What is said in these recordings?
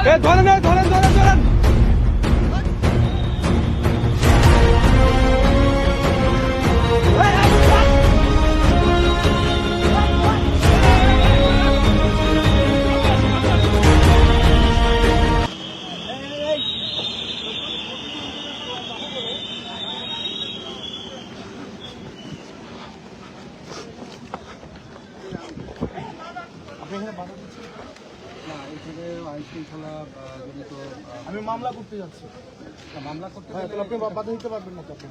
ধরেন ধরেন ধরেন ধরেন। আমি মামলা করতে যাচ্ছি। মামলা করতে হ্যাঁ, তাহলে আপনি বাধা দিতে পারবেন না তো আপনি?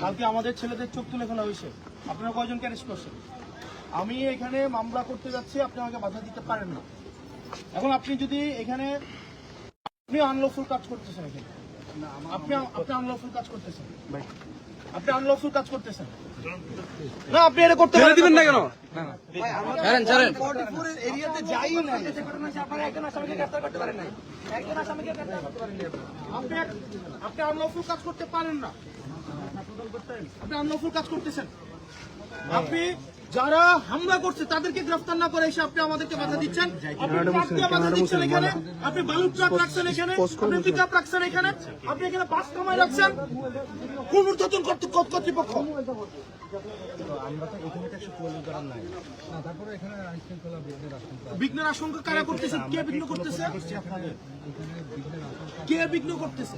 কালকে আমাদের ছেলেদের চোখ তুলে ফেলা হয়েছে, আপনারা কয়জনকে অ্যারেস্ট করছেন? আমি এখানে মামলা করতে যাচ্ছি, আপনি আমাকে বাধা দিতে পারেন না। এখন আপনি যদি এখানে আপনি আনলফুল কাজ করতেছেন, এখানে আপনি আনলফুল কাজ করতেছেন, আপনি আনলফুল কাজ করতেছেন না, আপনি এটা করতে দিবেন না কেন? এরিয়াতে যাই না, আপনি আনলফুল কাজ করতে পারেন না, আপনি আনলফুল কাজ করতেছেন। আপনি যারা হামলা করছে তাদেরকে গ্রেফতার না করে এসে আপনি আমাদেরকে বাধা দিচ্ছেন। আপনি ট্রাক দিয়ে বাধা দিচ্ছেন এখানে, আপনি বালুর ট্রাক রাখছেন এখানে, আপনি পিকআপ রাখছেন এখানে, আপনি এখানে বাস কামাই রাখছেন। কোন ঊর্ধ্বতন কর্তৃপক্ষ? বিঘ্নের আশঙ্কা কারা করতেছে? কে বিঘ্ন করতেছে? কে বিঘ্ন করতেছে?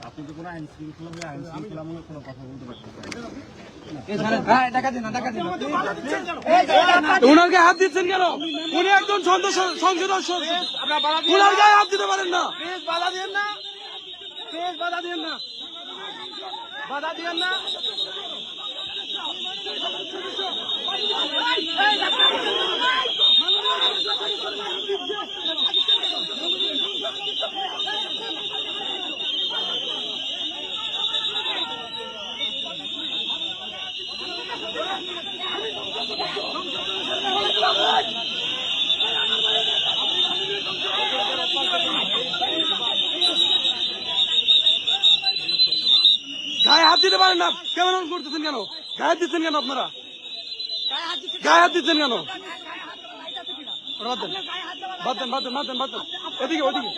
আপনি তো কোনো আইন শৃঙ্খলামূলক কোনো কথা বলতে পারছেন? ওনাকে হাত দিচ্ছেন কেন? উনি একজন সংসদ ওনার গায়ে হাত দিতে পারেন না। বাধা দিয়েন না, বাধা দিয়েন না, বাধা দিয়েন না। গায়ে হাত দিতে পারেন না, কেমন করতেছেন কেন? গায়ে হাত দিচ্ছেন কেন? আপনারা গায়ে হাত দিচ্ছেন কেন? বাদ দেন, বাদ দেন, বাদ দেন, বাদ দেন। ওদিকে ওদিকে